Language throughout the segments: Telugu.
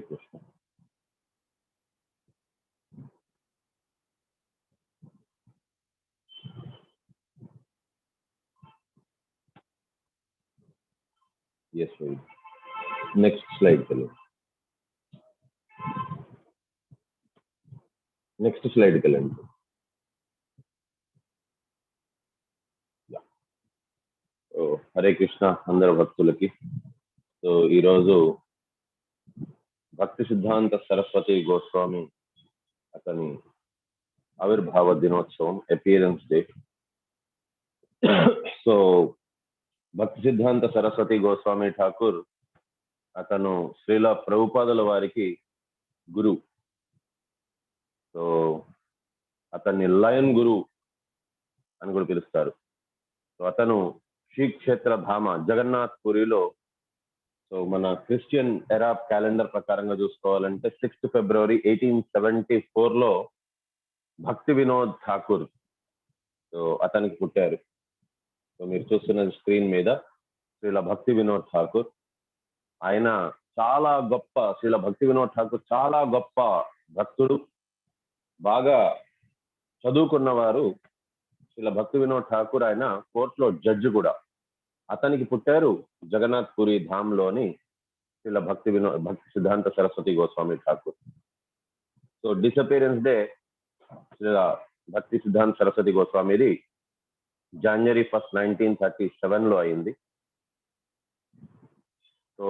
Krishna. Yes, right. Next slide, Tulu. Next slide, Kalan. Yeah. Oh, Hare Krishna, Andhra Bhaktulaki. So, ఈరోజు భక్తి సిద్ధాంత సరస్వతి గోస్వామి అతని ఆవిర్భావ దినోత్సవం, అపియరెన్స్ డే. సో భక్తి సిద్ధాంత సరస్వతి గోస్వామి ఠాకూర్ అతను శ్రీల ప్రభుపాదుల వారికి గురు. సో అతన్ని లయన్ గురు అని కూడా పిలుస్తారు. సో అతను శ్రీక్షేత్ర ధామ జగన్నాథ్ పురిలో, సో మన క్రిస్టియన్ ఎరా క్యాలెండర్ ప్రకారంగా చూసుకోవాలంటే 6 ఫిబ్రవరి 1874 భక్తి వినోద్ ఠాకూర్ సో అతనికి పుట్టారు. సో మీరు చూస్తున్న స్క్రీన్ మీద శ్రీల భక్తి వినోద్ ఠాకూర్. ఆయన చాలా గొప్ప, శ్రీల భక్తి వినోద్ ఠాకూర్ చాలా గొప్ప భక్తుడు, బాగా చదువుకున్నవారు. శ్రీల భక్తి వినోద్ ఠాకూర్ ఆయన కోర్టులో జడ్జి కూడా. అతనికి పుట్టారు జగన్నాథ్ పురి ధామ్లోని శ్రీల భక్తి Siddhanta Saraswati Goswami Thakur. So disappearance day Srila భక్తి సిద్ధాంత సరస్వతి గోస్వామిది January 1st, 1937 అయింది. So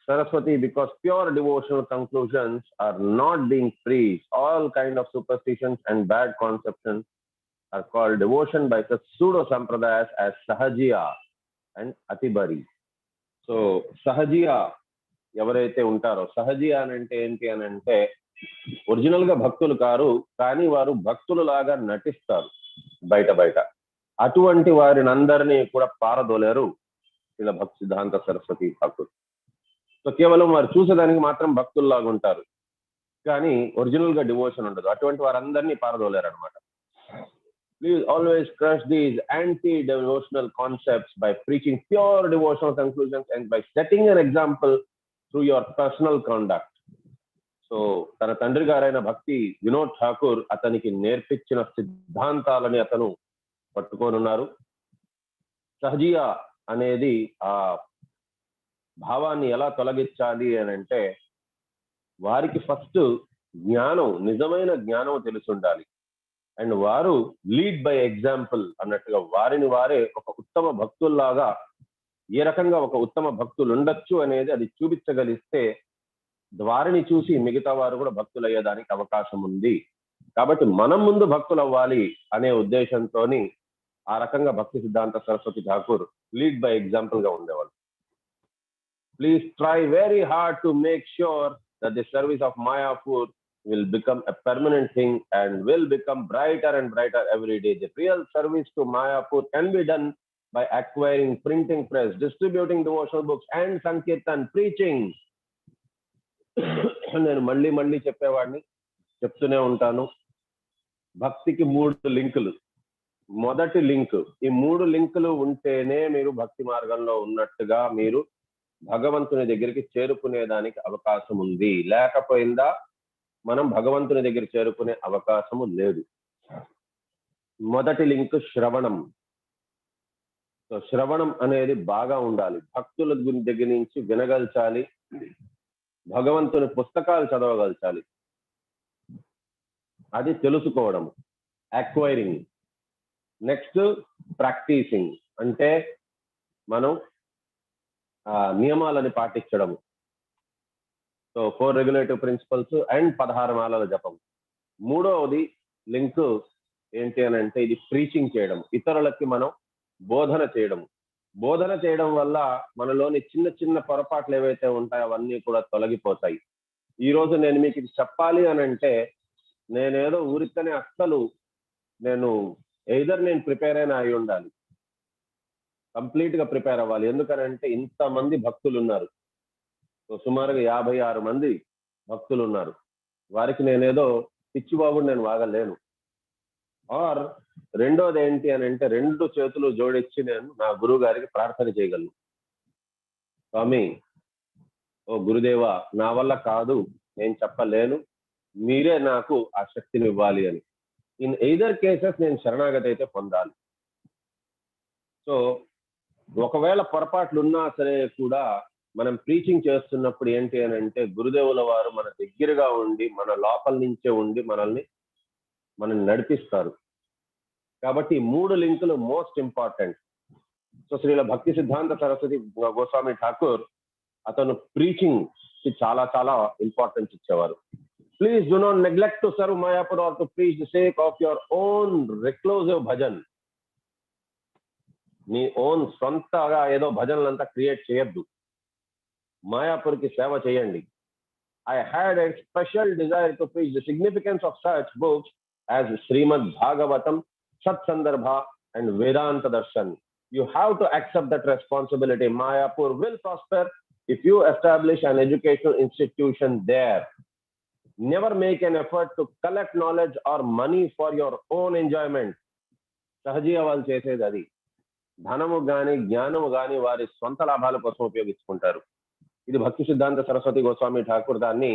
Saraswati, because pure devotional conclusions are not being preached, all kind of superstitions and bad conceptions are called devotion by such pseudo sampradayas as Sahajiya and Atibari. So Sahajiya ఎవరైతే ఉంటారో, సహజియా అని అంటే ఏంటి అని అంటే ఒరిజినల్ గా భక్తులు కారు, కానీ వారు భక్తులు లాగా నటిస్తారు బయట. అటువంటి వారిని అందరినీ కూడా పారదోలేరు ఇలా భక్తి సిద్ధాంత సరస్వతి ఠాకూర్. సో కేవలం వారు చూసేదానికి మాత్రం భక్తుల్లాగా ఉంటారు, కానీ ఒరిజినల్ గా డివోషన్ ఉండదు. అటువంటి వారందరినీ పారదోలేరు అనమాట. Please always crush these anti-devotional concepts by preaching pure devotional conclusions and by setting an example through your personal conduct. So తన తండ్రి గారైన భక్తి వినోద్ ఠాకూర్ అతనికి నేర్పించిన సిద్ధాంతాలని అతను పట్టుకోనున్నారు. సహజియా అనేది ఆ భావాన్ని ఎలా తొలగించాలి అని అంటే వారికి ఫస్ట్ జ్ఞానం, నిజమైన జ్ఞానం తెలిసి ఉండాలి. అండ్ వారు లీడ్ బై ఎగ్జాంపుల్ అన్నట్టుగా వారిని వారే ఒక ఉత్తమ భక్తుల్లాగా ఏ రకంగా ఒక ఉత్తమ భక్తులు ఉండొచ్చు అనేది అది చూపించగలిస్తే వారిని చూసి మిగతా వారు కూడా భక్తులు అయ్యేదానికి అవకాశం ఉంది. కాబట్టి మనం ముందు భక్తులు అవ్వాలి అనే ఉద్దేశంతో ఆ రకంగా భక్తి Siddhanta Saraswati Thakur lead by example గా ఉండేవాళ్ళు. Please try very hard to make sure that the service of Mayapur will become a permanent thing and will become brighter and brighter every day. The real service to Mayapur can be done by acquiring printing press, distributing devotional books and sankirtan preaching. నేను మళ్ళీ చెప్పేవాడిని, చెప్తూనే ఉంటాను. భక్తికి 3 లింకులు. మొదటి లింక్, ఈ 3 లింకులు ఉంటేనే మీరు భక్తి మార్గంలో ఉన్నట్టుగా మీరు భగవంతుని దగ్గరికి చేరుకునేదానికి అవకాశం ఉంది. లేకపోయిందా మనం భగవంతుని దగ్గర చేరుకునే అవకాశము లేదు. మొదటి లింక్ శ్రవణం. సో శ్రవణం అనేది బాగా ఉండాలి. భక్తుల దగ్గర నుంచి వినగలచాలి, భగవంతుని పుస్తకాలు చదవగలచాలి. అది తెలుసుకోవడం, అక్వైరింగ్. నెక్స్ట్ ప్రాక్టీసింగ్, అంటే మనం నియమాలని పాటించడము. సో 4 రెగ్యులేటివ్ ప్రిన్సిపల్స్ అండ్ 16 మాలల జపం. మూడవది లింక్ ఏంటి అని అంటే ఇది ప్రీచింగ్ చేయడం, ఇతరులకి మనం బోధన చేయడం. బోధన చేయడం వల్ల మనలోని చిన్న పొరపాట్లు ఏవైతే ఉంటాయో అవన్నీ కూడా తొలగిపోతాయి. ఈ రోజు నేను మీకు ఇది చెప్పాలి అని అంటే నేనేదో ఊరికనే నేను ప్రిపేర్ అయినా అయి ఉండాలి, కంప్లీట్ గా ప్రిపేర్ అవ్వాలి. ఎందుకనంటే ఇంతమంది భక్తులు ఉన్నారు. సో సుమారుగా 56 మంది భక్తులు ఉన్నారు. వారికి నేనేదో పిచ్చిబాబుని నేను వాగలేను. ఆర్ రెండోది ఏంటి అని అంటే 2 చేతులు జోడించి నేను నా గురువు గారికి ప్రార్థన చేయగలను. స్వామి, ఓ గురుదేవా, నా వల్ల కాదు, నేను చెప్పలేను, మీరే నాకు ఆ శక్తిని ఇవ్వాలి అని. ఇన్ ఎయిదర్ కేసెస్ నేను శరణాగతి అయితే పొందాలి. సో ఒకవేళ పొరపాట్లు ఉన్నా సరే కూడా మనం ప్రీచింగ్ చేస్తున్నప్పుడు ఏంటి అని అంటే గురుదేవుల వారు మన దగ్గరగా ఉండి మన లోపల నుంచే ఉండి మనల్ని నడిపిస్తారు. కాబట్టి ఈ 3 లింకులు మోస్ట్ ఇంపార్టెంట్. సో శ్రీల భక్తి సిద్ధాంత సరస్వతి గోస్వామి ఠాకూర్ అతను ప్రీచింగ్ కి చాలా చాలా ఇంపార్టెన్స్ ఇచ్చేవారు. Please do not neglect to serve Mayapur or to preach the sake of your own reclusive bhajan. మీ ఓన్ సొంతగా ఏదో భజనలంతా క్రియేట్ చేయొద్దు, మాయాపూర్కి సేవ చేయండి. I had a special desire to preach the significance of such books as Srimad Bhagavatam, Sat Sandarbha and Vedanta Darshan. You have to accept that responsibility. Mayapur will prosper if you establish an educational institution there. Never make an effort to collect knowledge or money for your own enjoyment. సహజీయ వాళ్ళు చేసేది అది. ధనము గాని జ్ఞానము గాని వారి సొంత లాభాల కోసం ఉపయోగించుకుంటారు. ఇది భక్తి సిద్ధాంత సరస్వతి గోస్వామి ఠాకూర్ దాన్ని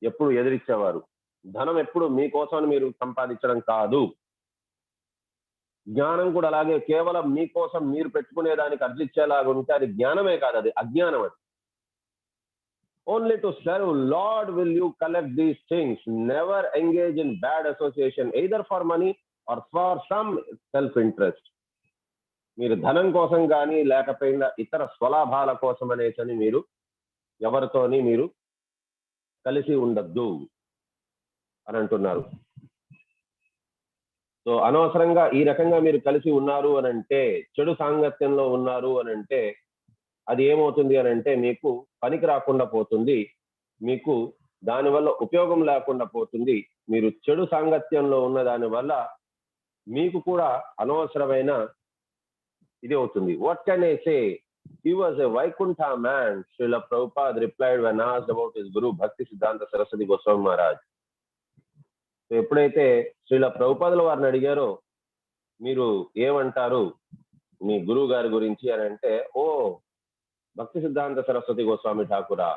ఎప్పుడు ఎదిరించేవారు. ధనం ఎప్పుడు మీకోసం మీరు సంపాదించడం కాదు, జ్ఞానం కూడా అలాగే కేవలం మీకోసం మీరు పెట్టుకునే దానికి అర్జించేలాగా ఉంటే అది జ్ఞానమే కాదు, అది అజ్ఞానం. అది only to serve lord will you collect these things. Never engage in bad association either for money are for some self interest. మీరు ధనం కోసం కానీ లేకపోయినా ఇతర స్వలాభాల కోసం అనేసని మీరు ఎవరితోని మీరు కలిసి ఉండద్దు అని అంటున్నారు. సో అనవసరంగా ఈ రకంగా మీరు కలిసి ఉన్నారు అని అంటే, చెడు సాంగత్యంలో ఉన్నారు అని అంటే అది ఏమవుతుంది అని అంటే మీకు పనికి రాకుండా పోతుంది, మీకు దానివల్ల ఉపయోగం లేకుండా పోతుంది. మీరు చెడు సాంగత్యంలో ఉన్న దాని వల్ల మీకు కూడా అనవసరమైన ఇది అవుతుంది. What can I say? He was a Vaikuntha man, Srila Prabhupada replied when asked about his Guru Bhakti Siddhanta Saraswati Goswami Maharaj. So ఎప్పుడైతే శ్రీల ప్రభుపాదుల వారిని అడిగారో మీరు ఏమంటారు మీ గురువు గారి గురించి అని అంటే, ఓ భక్తి సిద్ధాంత సరస్వతి గోస్వామి ఠాకూరా,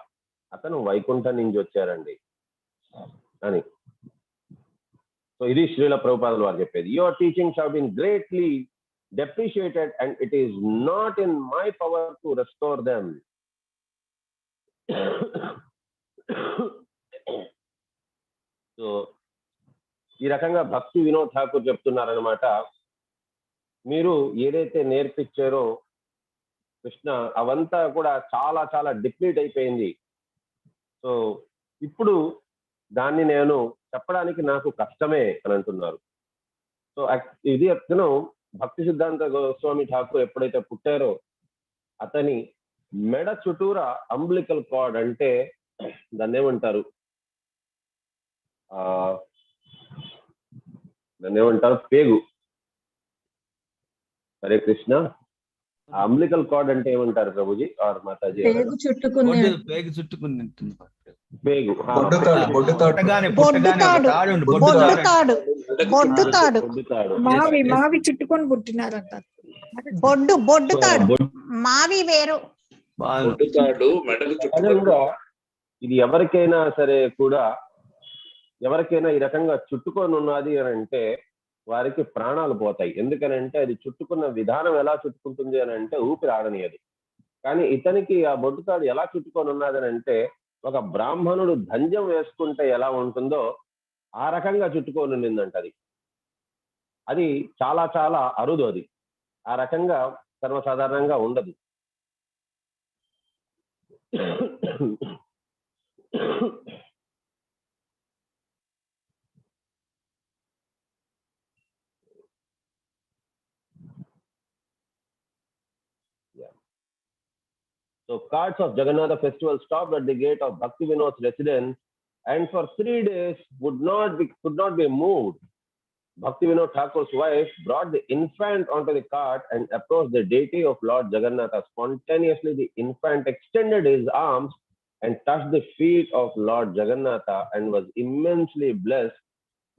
అతను వైకుంఠం నుంచి వచ్చారండి అని. సో ఇది శ్రీల ప్రభుపాదుల వారు చెప్పేది. Your teachings have been greatly depreciated and it is not in my power to restore them. So ఈ రకంగా భక్తి వినోద్ ఠాకూర్ చెప్తున్నారనమాట, మీరు ఏదైతే నేర్పించారో కృష్ణ అవంతా కూడా చాలా చాలా డిప్లీట్ అయిపోయింది. సో ఇప్పుడు దాన్ని నేను చెప్పడానికి నాకు కష్టమే అని అంటున్నారు. సో ఇది అతను భక్తి సిద్ధాంత గోస్వామి ఠాకూర్ ఎప్పుడైతే పుట్టారో అతని మెడ చుట్టూరా అంబ్లికల్ కార్డ్ అంటే దాన్ని ఏమంటారు పేగు. హరే కృష్ణ. అంబ్లికల్ కార్డ్ అంటే ఏమంటారు ప్రభుజీ ఆర్ మాతాజీ? పేగు మావి చుట్టుకొని పుట్టినారంట. మావి వేరు. ఇది ఎవరికైనా సరే కూడా ఎవరికైనా ఈ రకంగా చుట్టుకొని ఉన్నది అని అంటే వారికి ప్రాణాలు పోతాయి. ఎందుకనంటే అది చుట్టుకున్న విధానం ఎలా చుట్టుకుంటుంది అని అంటే ఊపిరి ఆడనియదు. కానీ ఇతనికి ఆ బొడ్డుతాడు ఎలా చుట్టుకొని ఉన్నదని అంటే ఒక బ్రాహ్మణుడు దంజం వేసుకుంటే ఎలా ఉంటుందో ఆ రకంగా చుట్టుకొని ఉండిందంట. అది చాలా చాలా అరుదు. అది ఆ రకంగా సర్వసాధారణంగా ఉండదు. So carts of Jagannatha festival stopped at the gate of Bhakti Vinod's residence and for 3 days could not be moved. Bhakti Vinod Thakur's wife brought the infant onto the cart and approached the deity of Lord Jagannatha. Spontaneously, the infant extended his arms and touched the feet of Lord Jagannatha and was immensely blessed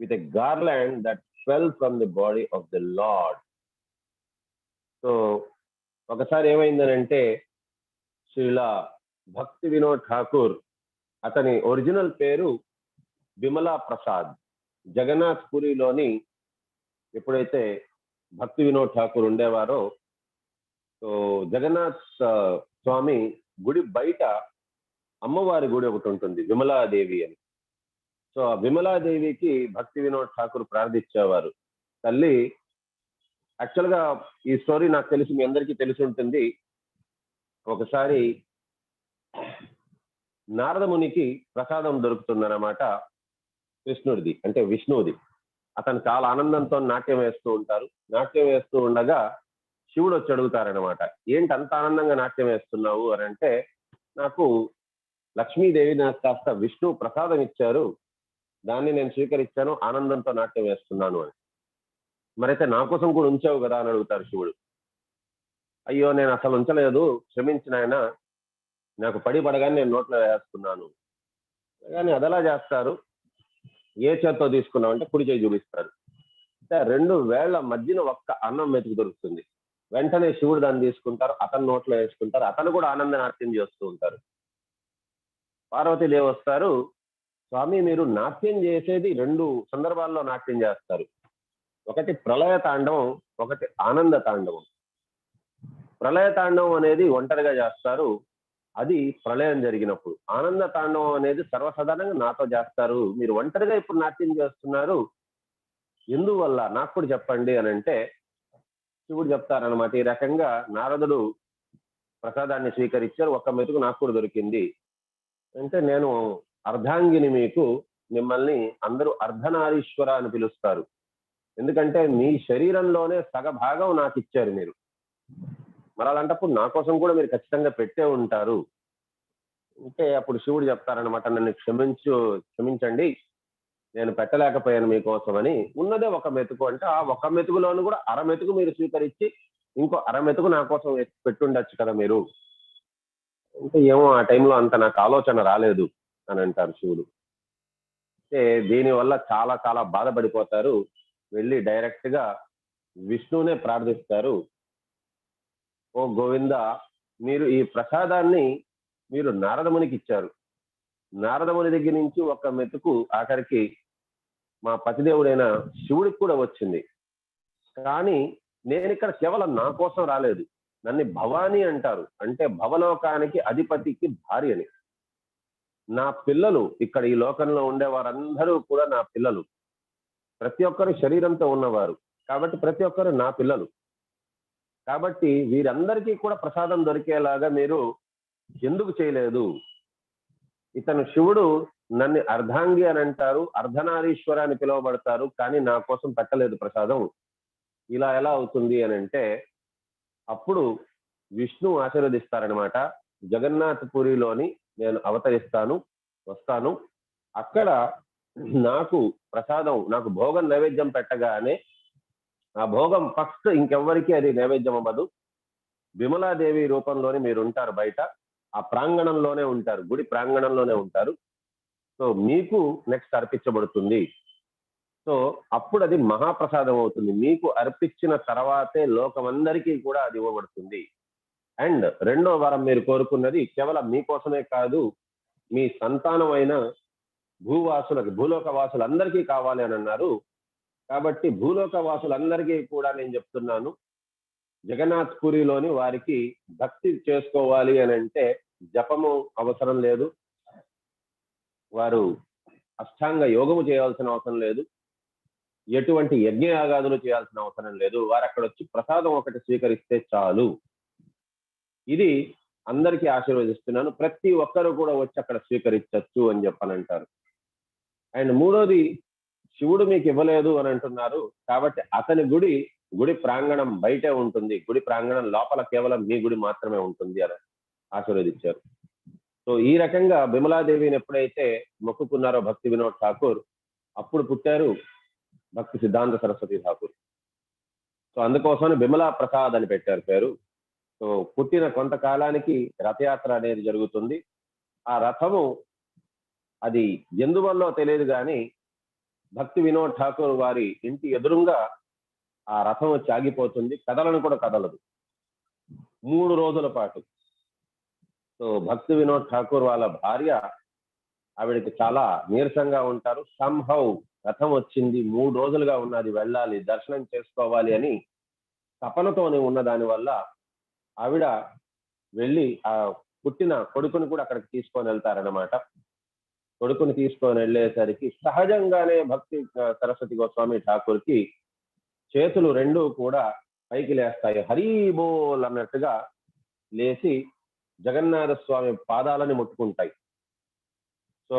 with a garland that fell from the body of the Lord. So, ఒకసారి ఏమైందనంటే శ్రీల భక్తి వినోద్ ఠాకూర్ అతని ఒరిజినల్ పేరు విమలా ప్రసాద్. జగన్నాథ్ పురిలోని ఎప్పుడైతే భక్తి వినోద్ ఠాకూర్ ఉండేవారో, సో జగన్నాథ్ స్వామి గుడి బయట అమ్మవారి గుడి ఒకటి ఉంటుంది, విమలాదేవి అని. సో ఆ విమలాదేవికి భక్తి వినోద్ ఠాకూర్ ప్రార్థించేవారు, తల్లి, యాక్చువల్గా ఈ స్టోరీ నాకు తెలిసి మీ అందరికీ తెలిసి ఉంటుంది. ఒకసారి నారదమునికి ప్రసాదం దొరుకుతుందన్నమాట, కృష్ణుడిది అంటే విష్ణువుది. అతను చాలా ఆనందంతో నాట్యం వేస్తూ ఉంటారు. నాట్యం వేస్తూ ఉండగా శివుడు వచ్చి అడుగుతారనమాట, ఏంటి అంత ఆనందంగా నాట్యం వేస్తున్నావు అని అంటే, నాకు లక్ష్మీదేవి నాకు కాస్త విష్ణు ప్రసాదం ఇచ్చారు, దాన్ని నేను స్వీకరించాను, ఆనందంతో నాట్యం వేస్తున్నాను అని. మరైతే నా కోసం కూడా ఉంచావు కదా అని అడుగుతారు శివుడు. అయ్యో నేను అసలు ఉంచలేదు, క్షమించిన ఆయన, నాకు పడగానే నేను నోట్లో వేస్తున్నాను. కానీ అదలా చేస్తారు, ఏ చేత్తో తీసుకున్నావు అంటే కుడి చేయి చూపిస్తారు. అంటే 2 వేళ్ల మధ్యన ఒక్క అన్నం మెతుకు దొరుకుతుంది. వెంటనే శివుడు దాన్ని తీసుకుంటారు, అతను నోట్లో వేసుకుంటారు, అతను కూడా ఆనంద నాట్యం చేస్తూ ఉంటారు. పార్వతీదేవి వస్తారు, స్వామి మీరు నాట్యం చేసేది 2 సందర్భాల్లో నాట్యం చేస్తారు, ఒకటి ప్రళయ తాండవం, ఒకటి ఆనంద తాండవం. ప్రళయ తాండవం అనేది ఒంటరిగా చేస్తారు, అది ప్రళయం జరిగినప్పుడు. ఆనంద తాండవం అనేది సర్వసాధారణంగా నాతో చేస్తారు, మీరు ఒంటరిగా ఇప్పుడు నాట్యం చేస్తున్నారు, ఎందువల్ల నాకు కూడా చెప్పండి అని అంటే శివుడు చెప్తారనమాట. ఈ రకంగా నారదుడు ప్రసాదాన్ని స్వీకరించారు, ఒక్క మెతుకు నాకు కూడా దొరికింది అంటే, నేను అర్ధాంగిని, మీకు మిమ్మల్ని అందరూ అర్ధనారీశ్వర అని పిలుస్తారు, ఎందుకంటే మీ శరీరంలోనే సగభాగం నాకు ఇచ్చారు మీరు, మరి అలాంటప్పుడు నా కోసం కూడా మీరు ఖచ్చితంగా పెట్టే ఉంటారు అంటే, అప్పుడు శివుడు చెప్తారనమాట, నన్ను క్షమించండి, నేను పెట్టలేకపోయాను మీకోసం అని. ఉన్నదే ఒక మెతుకు అంటే, ఆ ఒక మెతుకులోను కూడా అర మెతుకు మీరు స్వీకరించి ఇంకో అర మెతుకు నా కోసం పెట్టుండొచ్చు కదా మీరు అంటే, ఏమో ఆ టైంలో అంత నాకు ఆలోచన రాలేదు అని అంటారు శివుడు. అంటే దీనివల్ల చాలా చాలా బాధపడిపోతారు, వెళ్ళి డైరెక్ట్ గా విష్ణువునే ప్రార్థిస్తారు. ఓ గోవింద, మీరు ఈ ప్రసాదాన్ని మీరు నారదమునికి ఇచ్చారు, నారదముని దగ్గర నుంచి ఒక మెతుకు ఆఖరికి మా పతిదేవుడైన శివుడికి కూడా వచ్చింది, కానీ నేను ఇక్కడ కేవలం నా కోసం రాలేదు, నన్ను భవాని అంటారు, అంటే భవలోకానికి అధిపతికి భార్యని. నా పిల్లలు ఇక్కడ ఈ లోకంలో ఉండే వారందరూ కూడా నా పిల్లలు, ప్రతి ఒక్కరు శరీరంతో ఉన్నవారు, కాబట్టి ప్రతి ఒక్కరు నా పిల్లలు, కాబట్టి వీరందరికీ కూడా ప్రసాదం దొరికేలాగా మీరు ఎందుకు చేయలేదు? ఇతను శివుడు నన్ను అర్ధాంగి అని అంటారు, అర్ధనారీశ్వర అని పిలువబడతారు, కానీ నా కోసం పెట్టలేదు ప్రసాదం, ఇలా ఎలా అవుతుంది అని అంటే, అప్పుడు విష్ణు ఆశీర్వదిస్తారనమాట. జగన్నాథ్ పురిలోని నేను అవతరిస్తాను, వస్తాను, అక్కడ నాకు ప్రసాదం, నాకు భోగం నైవేద్యం పెట్టగానే ఆ భోగం ఫస్ట్ ఇంకెవ్వరికి అది నైవేద్యం అవ్వదు, విమలాదేవి రూపంలోనే మీరు ఉంటారు, బయట ఆ ప్రాంగణంలోనే ఉంటారు, గుడి ప్రాంగణంలోనే ఉంటారు, సో మీకు నెక్స్ట్ అర్పించబడుతుంది. సో అప్పుడు అది మహాప్రసాదం అవుతుంది, మీకు అర్పించిన తర్వాతే లోకమందరికీ కూడా అది ఇవ్వబడుతుంది. అండ్ 2వ వరం మీరు కోరుకున్నది కేవలం మీకోసమే కాదు, మీ సంతానమైన భూవాసులకు, భూలోక వాసులందరికీ కావాలి అని అన్నారు. కాబట్టి భూలోక వాసులందరికీ కూడా నేను చెప్తున్నాను, జగన్నాథ్ పురిలోని వారికి భక్తి చేసుకోవాలి అని అంటే జపము అవసరం లేదు, వారు అష్టాంగ యోగము చేయాల్సిన అవసరం లేదు, ఎటువంటి యజ్ఞయాగాదులు చేయాల్సిన అవసరం లేదు, వారు అక్కడ వచ్చి ప్రసాదం ఒకటి స్వీకరిస్తే చాలు. ఇది అందరికీ ఆశీర్వదిస్తున్నాను, ప్రతి ఒక్కరు కూడా వచ్చి అక్కడ స్వీకరించవచ్చు అని చెప్పనంటారు. అండ్ 3వది, శివుడు మీకు ఇవ్వలేదు అని అంటున్నారు, కాబట్టి అతని గుడి ప్రాంగణం బయటే ఉంటుంది, గుడి ప్రాంగణం లోపల కేవలం మీ గుడి మాత్రమే ఉంటుంది అని ఆశీర్వదించారు. సో ఈ రకంగా విమలాదేవిని ఎప్పుడైతే మొక్కుకున్నారో భక్తి వినోద్ ఠాకూర్, అప్పుడు పుట్టారు భక్తి సిద్ధాంత సరస్వతి ఠాకూర్. సో అందుకోసం విమలా ప్రసాద్ అని పెట్టారు పేరు. సో పుట్టిన కొంతకాలానికి రథయాత్ర అనేది జరుగుతుంది. ఆ రథము అది ఎందువల్లో తెలియదు కానీ భక్తి వినోద్ ఠాకూర్ వారి ఇంటి ఎదురుగా ఆ రథం వచ్చి ఆగిపోతుంది, కదలను కూడా కదలదు 3 రోజుల పాటు. సో భక్తి వినోద్ ఠాకూర్ వాళ్ళ భార్య ఆవిడకి చాలా నీరసంగా ఉంటారు. సంహౌ రథం వచ్చింది, 3 రోజులుగా ఉన్నది, వెళ్ళాలి, దర్శనం చేసుకోవాలి అని తపనతోనే ఉన్న దాని వల్ల ఆవిడ వెళ్ళి ఆ పుట్టిన కొడుకుని కూడా అక్కడికి తీసుకొని వెళ్తారనమాట. కొడుకుని తీసుకొని వెళ్ళేసరికి సహజంగానే భక్తి సరస్వతి గోస్వామి ఠాకూర్కి చేతులు రెండు కూడా పైకి లేస్తాయి. హరి బోల్ అన్నట్టుగా లేచి జగన్నాథ స్వామి పాదాలని ముట్టుకుంటాయి. సో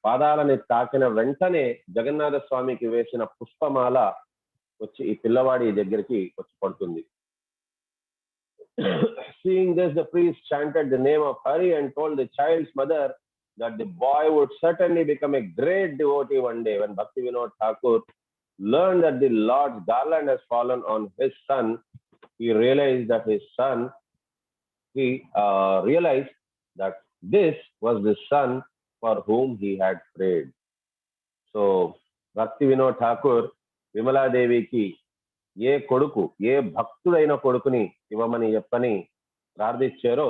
పాదాలని తాకిన వెంటనే జగన్నాథ స్వామికి వేసిన పుష్పమాల వచ్చి ఈ పిల్లవాడి దగ్గరికి వచ్చి పడుతుంది. Seeing this, the priest chanted the name of Hari and told the child's mother that the boy would certainly become a great devotee one day. When Bhakti Vinod Thakur learned that the Lord's garland has fallen on his son, he realized that realized that this was the son for whom he had prayed. So Bhakti Vinod Thakur Vimala Deviki ఏ కొడుకు, ఏ భక్తుడైన కొడుకుని ఇవ్వమని చెప్పని ప్రార్థించారో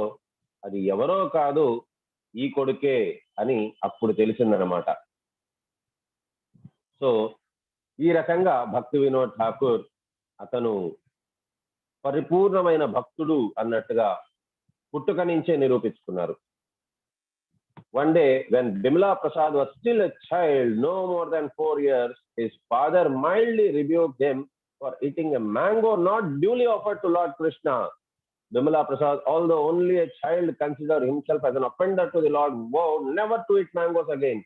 అది ఎవరో కాదు, ఈ కొడుకే అని అప్పుడు తెలిసిందనమాట. సో ఈ రకంగా భక్తి వినోద్ ఠాకూర్ అతను పరిపూర్ణమైన భక్తుడు అన్నట్టుగా పుట్టుక నుంచే నిరూపించుకున్నారు. One day, when Bimala Prasad was still a child, no more than 4 years, his father mildly rebuked him for eating a mango not duly offered to Lord Krishna. Bimala Prasad, although only a child, considered himself as an offender to the Lord, vowed never to eat mangoes again.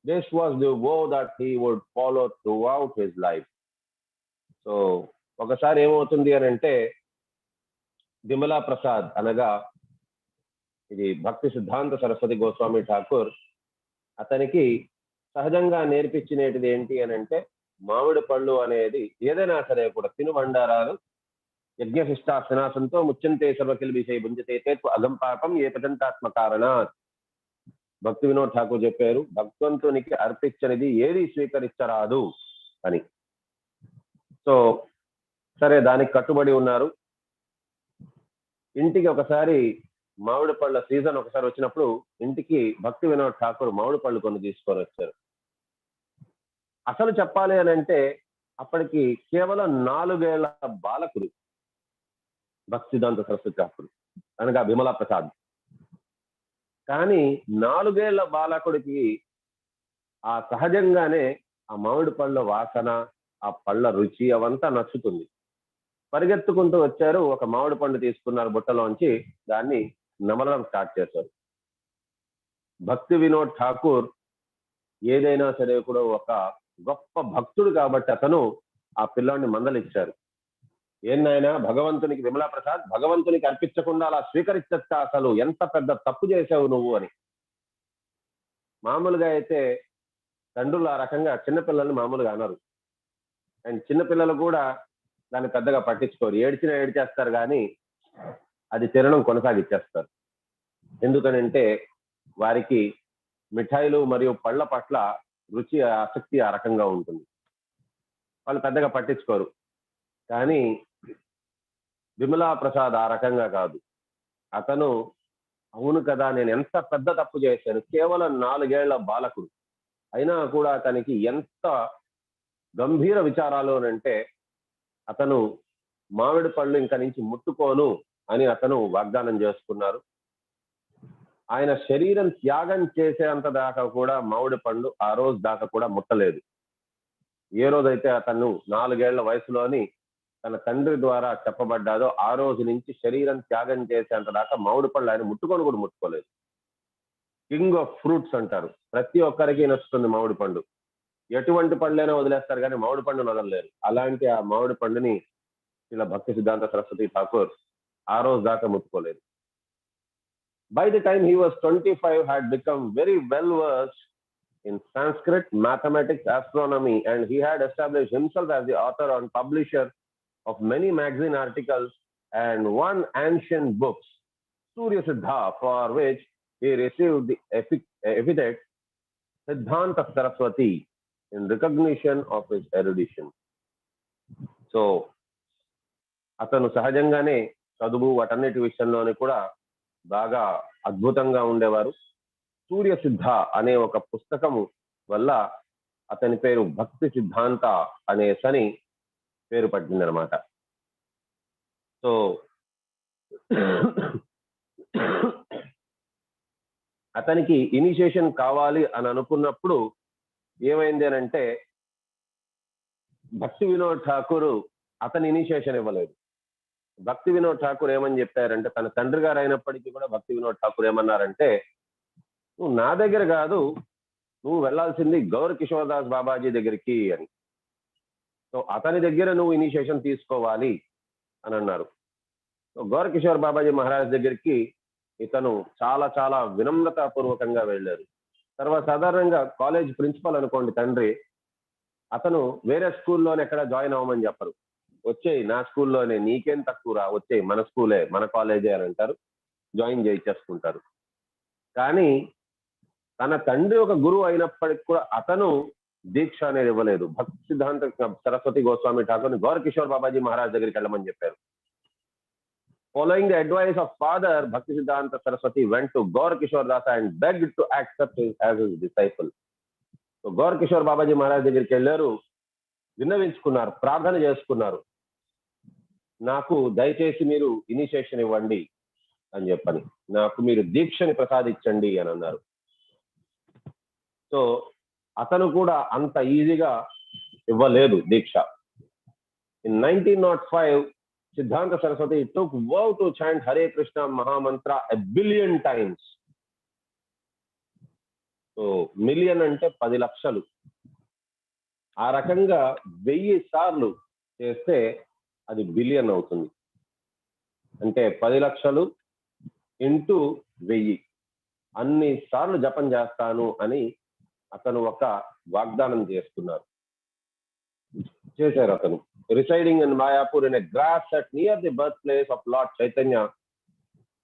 This was the vow that he would follow throughout his life. So, ఒకసారి ఏమవుతుంది అని అంటే, బిమలా ప్రసాద్ అనగా ఇది భక్తి సిద్ధాంత సరస్వతి గోస్వామి ఠాకూర్ అతనికి సహజంగా నేర్పించినది ఏంటి అని అంటే, మామిడి పళ్ళు అనేది ఏదైనా సరే కూడా తినుబండారాలు యజ్ఞశిష్టాసనాసంతో ముచ్యంతే సర్వకిల్బిషై భుంజతే అగం పాపం ఏ పదంతాత్మ కారణాత్. భక్తి వినోద్ ఠాకూర్ చెప్పారు, భగవంతునికి అర్పించనిది ఏది స్వీకరించరాదు అని. సో సరే, దానికి కట్టుబడి ఉన్నారు. ఇంటికి ఒకసారి మామిడి పళ్ళ సీజన్ ఒకసారి వచ్చినప్పుడు ఇంటికి భక్తి వినోద్ ఠాకూర్ మామిడి పళ్ళు కొన్ని తీసుకొని వచ్చారు. అసలు చెప్పాలి అని అంటే అప్పటికి కేవలం 4 ఏళ్ల బాలకుడు భక్తిసిద్ధాంత సరస్వతి ఠాకూర్ అనగా బిమలా ప్రసాద్. కానీ 4 ఏళ్ల బాలకుడికి ఆ సహజంగానే ఆ మామిడి పళ్ళ వాసన, ఆ పళ్ళ రుచి అవంతా నచ్చుతుంది. పరిగెత్తుకుంటూ వచ్చారు, ఒక మామిడి పండు తీసుకున్నారు బుట్టలోంచి, దాన్ని నమలడం స్టార్ట్ చేశారు. భక్తి వినోద్ ఠాకూర్ ఏదైనా సరే కూడా ఒక గొప్ప భక్తుడు కాబట్టి అతను ఆ పిల్లాడిని మందలిచ్చారు. ఏనాయనా, భగవంతునికి, విమలా ప్రసాద్, భగవంతునికి అర్పించకుండా అలా స్వీకరించచ్చా, అసలు ఎంత పెద్ద తప్పు చేసావు నువ్వు అని. మామూలుగా అయితే తండ్రులు ఆ రకంగా చిన్నపిల్లల్ని మామూలుగా అనరు. అండ్ చిన్నపిల్లలు కూడా దాన్ని పెద్దగా పట్టించుకోరు, ఏడ్చేస్తారు కానీ అది తినడం కొనసాగిచ్చేస్తారు. ఎందుకనంటే వారికి మిఠాయిలు మరియు పళ్ళ పట్ల రుచి, ఆసక్తి ఆ రకంగా ఉంటుంది, వాళ్ళు పెద్దగా పట్టించుకోరు. కానీ విమలా ప్రసాద్ ఆ రకంగా కాదు. అతను అవును కదా, నేను ఎంత పెద్ద తప్పు చేశాను, కేవలం 4 ఏళ్ల బాలకుడు అయినా కూడా అతనికి ఎంత గంభీర విచారాలు అంటే, అతను మామిడి పళ్ళు ఇంకా నుంచి ముట్టుకోను అని అతను వాగ్దానం చేసుకున్నారు. ఆయన శరీరం త్యాగం చేసేంత దాకా కూడా మామిడి పండు ఆ రోజు దాకా కూడా ముట్టలేదు. ఏ రోజైతే అతను 4 ఏళ్ల వయసులోని తన తండ్రి ద్వారా చెప్పబడ్డాదో ఆ రోజు నుంచి శరీరం త్యాగం చేసేంత దాకా మామిడి పళ్ళు ఆయన ముట్టుకొని కూడా ముట్టుకోలేదు. కింగ్ ఆఫ్ ఫ్రూట్స్ అంటారు, ప్రతి ఒక్కరికి నచ్చుతుంది మామిడి పండు. ఎటువంటి పళ్ళైనా వదిలేస్తారు కానీ మామిడి పండును వదలలేరు. అలాంటి ఆ మామిడి పండుని ఇలా భక్తి సిద్ధాంత సరస్వతి ఠాకూర్ ఆ రోజు దాకా ముట్టుకోలేదు. By the time he was 25, had become very well versed in Sanskrit, mathematics, astronomy, and he had established himself as the author and publisher of many magazine articles and one ancient books, Surya Siddha, for which he received the epithet Siddhanta Saraswati in recognition of his erudition. So, అతను సహజంగానే చదువు వాటన్నిటి విషయంలోని కూడా బాగా అద్భుతంగా ఉండేవారు. సూర్య సిద్ధ అనే ఒక పుస్తకము వల్ల అతని పేరు భక్తి సిద్ధాంత అనేసని పేరు పట్టిందనమాట. సో అతనికి ఇనిషియేషన్ కావాలి అని అనుకున్నప్పుడు ఏమైంది అని అంటే, భక్తి వినోద్ ఠాకూర్ అతని ఇనిషియేషన్ ఇవ్వలేదు. భక్తి వినోద్ ఠాకూర్ ఏమని చెప్పారంటే, తన తండ్రి గారు అయినప్పటికీ కూడా భక్తి వినోద్ ఠాకూర్ ఏమన్నారంటే, నువ్వు నా దగ్గర కాదు, నువ్వు వెళ్లాల్సింది గౌర్ కిషోర్ దాస్ బాబాజీ దగ్గరికి అని. సో అతని దగ్గర నువ్వు ఇనిషియేషన్ తీసుకోవాలి అని అన్నారు. సో గౌర్ కిషోర్ బాబాజీ మహారాజ్ దగ్గరికి ఇతను చాలా చాలా వినమ్రతాపూర్వకంగా వెళ్ళారు. తర్వాత సాధారణంగా కాలేజ్ ప్రిన్సిపల్ అనుకోండి తండ్రి, అతను వేరే స్కూల్లోనే ఎక్కడ జాయిన్ అవ్వమని చెప్పరు. వచ్చేయి నా స్కూల్లోనే, నీకేం తక్కువ రా, వచ్చేయి మన స్కూలే మన కాలేజే అని అంటారు, జాయిన్ చేయించేసుకుంటారు. కానీ తన తండ్రి ఒక గురువు అయినప్పటికీ కూడా అతను దీక్ష అనేది ఇవ్వలేదు. భక్తి సిద్ధాంత సరస్వతి గోస్వామి ఠాకూర్ గౌర్ కిషోర్ బాబాజీ మహారాజ్ దగ్గరికి వెళ్ళమని చెప్పారు. Following the advice of father, Bhakti Siddhanta Saraswati went to Gaur Kishore Das and begged to accept him as his disciple. So Gaur Kishore Babaji Maharaj దగ్గరికి వెళ్ళారు, విన్నవించుకున్నారు, ప్రార్థన చేసుకున్నారు, నాకు దయచేసి మీరు ఇనిషియేషన్ ఇవ్వండి అని చెప్పని, నాకు మీరు దీక్షని ప్రసాదించండి అని అన్నారు. సో అతను కూడా అంత ఈజీగా ఇవ్వలేదు దీక్ష. In 1905, Siddhanta Saraswati took vow to chant Hare Krishna Mahamantra a billion times. So million అంటే 10 లక్షలు. ఆ రకంగా 1000 సార్లు చేస్తే అది బిలియన్ అవుతుంది. అంటే 10 లక్షలు ఇంటూ 1000 అన్ని సార్లు జపం చేస్తాను అని అతను ఒక వాగ్దానం చేశారు అతను. Residing in Mayapur in a grass hut near the birthplace of Lord Chaitanya,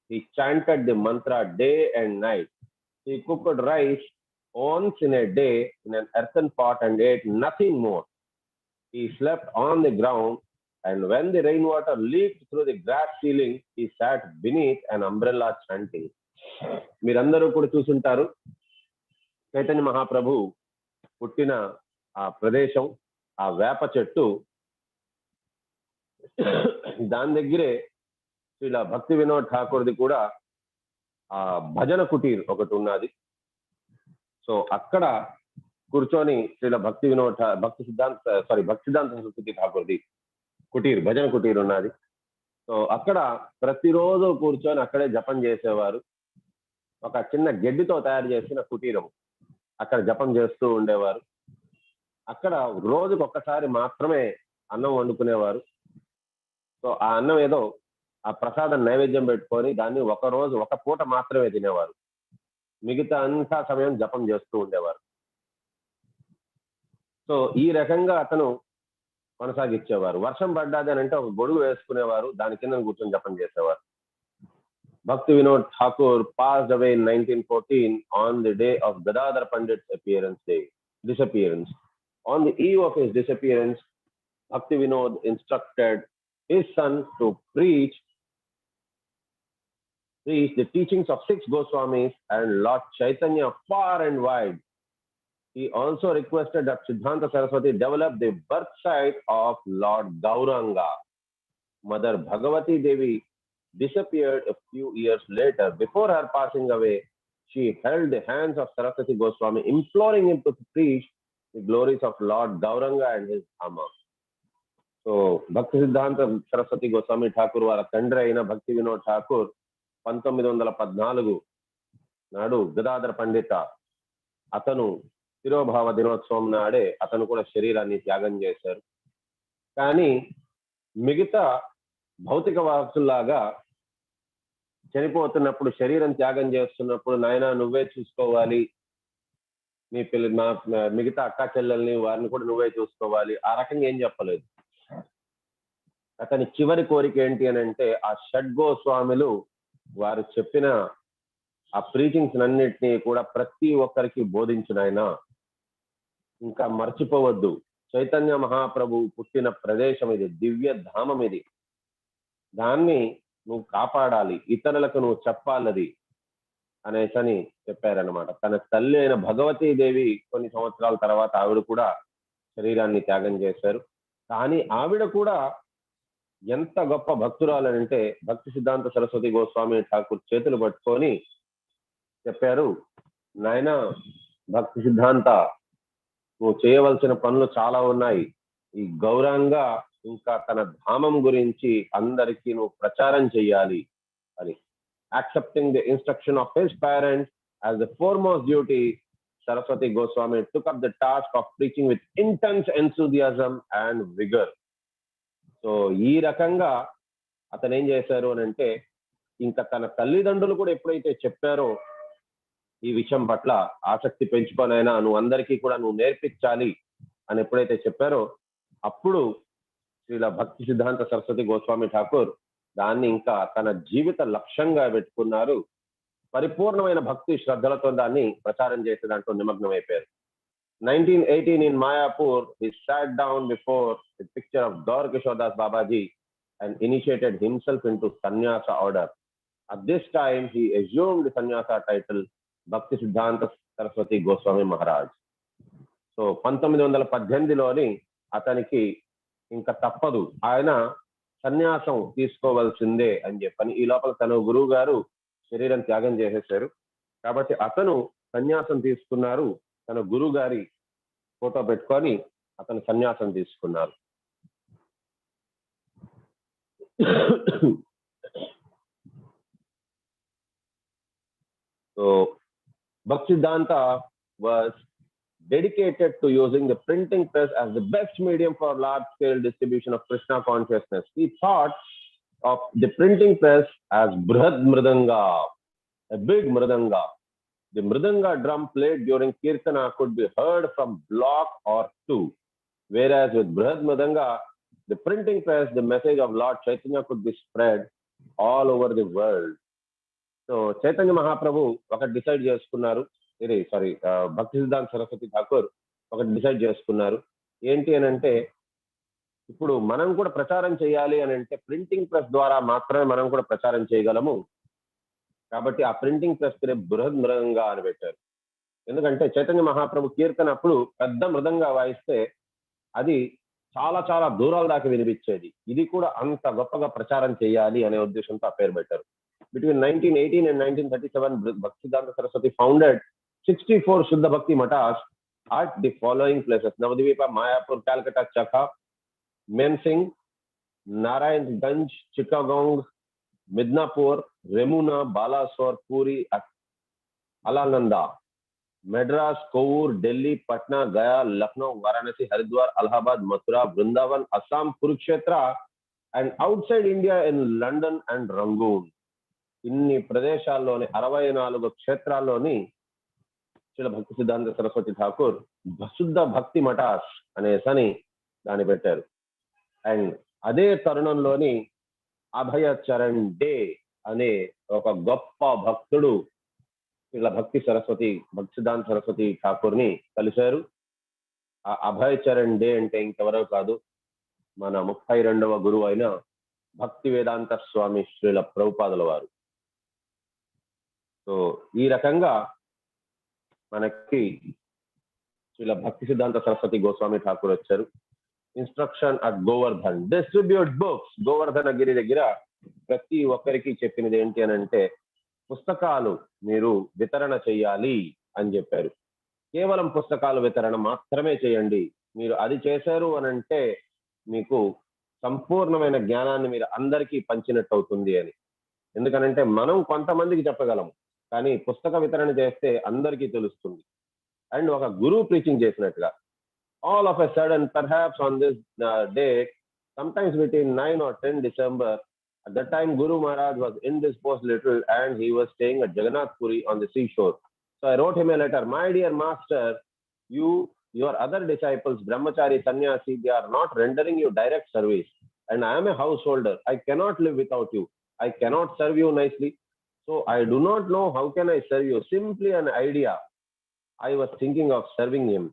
he chanted the mantra day and night. He cooked rice once in a day in an earthen pot and ate nothing more. He slept on the ground, and when the rainwater leaked through the grass ceiling, he sat beneath an umbrella chanting. మీరందరూ కూడా చూసుంటారు, చైతన్య మహాప్రభు పుట్టిన ఆ ప్రదేశం, ఆ వేప చెట్టు, దాని దగ్గరే శ్రీల భక్తి వినోద్ ఠాకూర్ది కూడా ఆ భజన కుటీర్ ఒకటి ఉన్నది. సో అక్కడ కూర్చొని శ్రీల భక్తి సిద్ధాంత సరస్వతి ఠాకూర్ది కుటీర్, భజన కుటీర్ ఉన్నది. సో అక్కడ ప్రతిరోజు కూర్చొని అక్కడే జపం చేసేవారు. ఒక చిన్న గడ్డితో తయారు చేసిన కుటీరం, అక్కడ జపం చేస్తూ ఉండేవారు. అక్కడ రోజుకు ఒక్కసారి మాత్రమే అన్నం వండుకునేవారు. సో ఆ అన్నం ఏదో ఆ ప్రసాదం నైవేద్యం పెట్టుకొని దాన్ని ఒక పూట మాత్రమే తినేవారు. మిగతా అంతా సమయం జపం చేస్తూ ఉండేవారు. సో ఈ రకంగా అతను కొనసాగించేవారు. వర్షం పడ్డాది అని అంటే ఒక గొడుగు వేసుకునేవారు, దాని కింద కూర్చొని జపం చేసేవారు. Bhakti Vinod Thakur passed away in 1914 on the day of Gadadhar Pandit's disappearance. On the eve of his disappearance, Bhakti Vinod instructed his son to preach the teachings of 6 Goswamis and Lord Chaitanya far and wide. He also requested that Siddhanta Saraswati develop the birth site of Lord Gauranga. Mother Bhagavati Devi disappeared a few years later. Before her passing away, she held the hands of Saraswati Goswami, imploring him to preach the glories of Lord Gauranga and his Dhamma. So భక్తి సిద్ధాంత సరస్వతి గోస్వామి ఠాకూర్ వారి తండ్రి అయిన భక్తి వినోద్ ఠాకూర్ 1914 నాడు గదాధర పండిత అతను తిరోభావ దినోత్సవం నాడే అతను కూడా శరీరాన్ని త్యాగం చేశారు. కానీ మిగతా భౌతిక వాసుల్లాగా చనిపోతున్నప్పుడు, శరీరం త్యాగం చేస్తున్నప్పుడు, నాయన నువ్వే చూసుకోవాలి, నీ మిగతా అక్క చెల్లెల్ని వారిని కూడా నువ్వే చూసుకోవాలి, ఆ రకంగా ఏం చెప్పలేదు. అతని చివరి కోరిక ఏంటి అని అంటే, ఆ షడ్గోస్వాములు వారు చెప్పిన ఆ ప్రీచింగ్స్ అన్నిటినీ కూడా ప్రతి ఒక్కరికి బోధించునైనా, ఇంకా మర్చిపోవద్దు, చైతన్య మహాప్రభు పుట్టిన ప్రదేశం ఇది, దివ్య ధామం ఇది, దాన్ని నువ్వు కాపాడాలి, ఇతరులకు నువ్వు చెప్పాలది. అనేసని చెప్పారనమాట. తన తల్లి అయిన భగవతీదేవి కొన్ని సంవత్సరాల తర్వాత ఆవిడ కూడా శరీరాన్ని త్యాగం చేశారు. కానీ ఆవిడ కూడా ఎంత గొప్ప భక్తురాలంటే భక్తి సిద్ధాంత సరస్వతి గోస్వామి ఠాకూర్ చేతులు పట్టుకొని చెప్పారు, నాయన భక్తి సిద్ధాంత, నువ్వు చేయవలసిన పనులు చాలా ఉన్నాయి. ఈ గౌరవంగ ఇంకా తన ధామం గురించి అందరికీ నువ్వు ప్రచారం చెయ్యాలి అని. Accepting the instruction of his parents as the foremost duty, Saraswati Goswami took up the task of preaching with intense enthusiasm and vigor. So ఈ రకంగా అతను ఏం చేశారు అని అంటే, ఇంకా తన తల్లిదండ్రులు కూడా ఎప్పుడైతే చెప్పారో ఈ విషయం పట్ల ఆసక్తి పెంచుకోనైనా నువ్వు అందరికీ కూడా నువ్వు నేర్పించాలి అని ఎప్పుడైతే చెప్పారో, అప్పుడు శ్రీల భక్తి సిద్ధాంత సరస్వతి గోస్వామి ఠాకూర్ దాన్ని ఇంకా తన జీవిత లక్ష్యంగా పెట్టుకున్నారు. పరిపూర్ణమైన భక్తి శ్రద్ధలతో దాన్ని ప్రచారం చేసే దాంట్లో నిమగ్నం అయిపోయారు. 1918 in Mayapur, he sat down before the picture of Gaur Kishore Das Babaji and initiated himself into sannyasa order. At this time, he assumed the sannyasa title Bhakti Siddhanta Saraswati Goswami Maharaj. So 1918లోని అతనికి ఇంకా తప్పదు, ఆయన సన్యాసం తీసుకోవాల్సిందే అని చెప్పని. ఈ లోపల తన గురువు గారు శరీరం త్యాగం చేసేశారు కాబట్టి అతను సన్యాసం తీసుకున్నారు. తన గురువు గారి ఫోటో పెట్టుకొని అతను సన్యాసం తీసుకున్నారు. So Bhakti Siddhanta was dedicated to using the printing press as the best medium for large-scale distribution of Krishna consciousness. He thought of the printing press as Brihad Mridanga, a big Mridanga. The Mridanga drum played during Kirtana could be heard from block or two, whereas with Brihad Mridanga, the printing press, the message of Lord Chaitanya could be spread all over the world. So Chaitanya Mahaprabhu ఒకటి డిసైడ్ చేసుకున్నారు, భక్తి సిద్ధాంత సరస్వతి ఠాకూర్ ఒకటి డిసైడ్ చేసుకున్నారు. ఏంటి అని అంటే, ఇప్పుడు మనం కూడా ప్రచారం చేయాలి అని అంటే ప్రింటింగ్ ప్రెస్ ద్వారా మాత్రమే మనం కూడా ప్రచారం చేయగలము. కాబట్టి ఆ ప్రింటింగ్ ప్రెస్ కి బృహద్ మృదంగా అని పెట్టారు. ఎందుకంటే చైతన్య మహాప్రభు కీర్తన అప్పుడు పెద్ద మృదంగా వాయిస్తే అది చాలా చాలా దూరాల దాకా వినిపించేది. ఇది కూడా అంత గొప్పగా ప్రచారం చేయాలి అనే ఉద్దేశంతో ఆ పేరు పెట్టారు. Between 1918 and 1937, Bhakti Siddhanta Saraswati founded 64 Shuddha Bhakti Matas at the following places: Navadvipa, Mayapur, Calcutta, Chakha, Mensing, Narayanganj, Chittagong, Midnapur, Remuna, Balasore, Puri, Alananda, Madras, Kour, Delhi, Patna, Gaya, Lucknow, Varanasi, Haridwar, Allahabad, Mathura, Vrindavan, Assam, Kurukshetra, and outside India in London and Rangoon. ఇన్ని ప్రదేశాల్లోని 64 క్షేత్రాల్లోని శ్రీల భక్తి సిద్ధాంత సరస్వతి ఠాకూర్ శుద్ధ భక్తి మఠాస్ అనేసని దాన్ని పెట్టారు. అండ్ అదే తరుణంలోని అభయ చరణ్ డే అనే ఒక గొప్ప భక్తుడు శ్రీల భక్తి సిద్ధాంత సరస్వతి ఠాకూర్ ని కలిశారు. ఆ అభయ చరణ్ డే అంటే ఇంకెవరో కాదు, మన 32వ గురువు అయిన భక్తి వేదాంత స్వామి శ్రీల ప్రభుపాదుల వారు. సో ఈ రకంగా మనకి శ్రీల భక్తి సిద్ధాంత సరస్వతి గోస్వామి ఠాకూర్ వచ్చారు. Instruction at Govardhan, distribute books. Govardhana Giri దగ్గర ప్రతి ఒక్కరికి చెప్పినది ఏంటి అని అంటే, పుస్తకాలు మీరు వితరణ చెయ్యాలి అని చెప్పారు. కేవలం పుస్తకాలు వితరణ మాత్రమే చేయండి. మీరు అది చేశారు అని అంటే మీకు సంపూర్ణమైన జ్ఞానాన్ని మీరు అందరికీ పంచినట్టు అవుతుంది అని. ఎందుకనంటే మనం కొంతమందికి చెప్పగలము, కానీ పుస్తక వితరణ చేస్తే అందరికీ తెలుస్తుంది. అండ్ ఒక గురువు ప్రీచింగ్ చేసినట్టుగా, all of a sudden, perhaps on this day, sometimes between 9 or 10 December, at that time Guru Maharaj was indisposed little and he was staying at Jagannath Puri on the seashore. So I wrote him a letter: my dear master, your other disciples, brahmachari, sannyasi, they are not rendering you direct service, and I am a householder. I cannot live without you. I cannot serve you nicely. So I do not know how can I serve you. Simply an idea. I was thinking of serving him.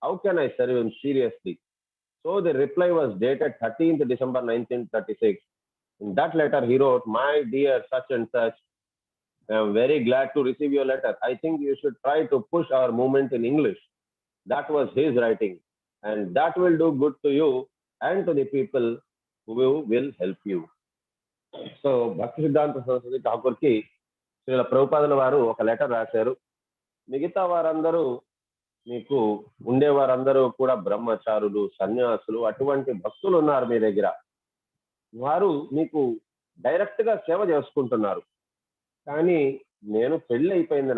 How can I serve him seriously? So the reply was dated 13th December 1936. In that letter he wrote, my dear such and such, I am very glad to receive your letter. I think you should try to push our movement in English. That was his writing, and that will do good to you and to the people who will help you. So భక్తి సిద్ధాంత సరస్వతి ఠాకూర్ కి శ్రీల ప్రభుపాదుల వారు ఒక లెటర్ రాశారు. మిగతా వారందరూ మీకు ఉండేవారందరూ కూడా బ్రహ్మచారులు, సన్యాసులు, అటువంటి భక్తులు ఉన్నారు మీ దగ్గర. వారు మీకు డైరెక్ట్ గా సేవ చేసుకుంటున్నారు. కానీ నేను పెళ్లి అయిపోయింది,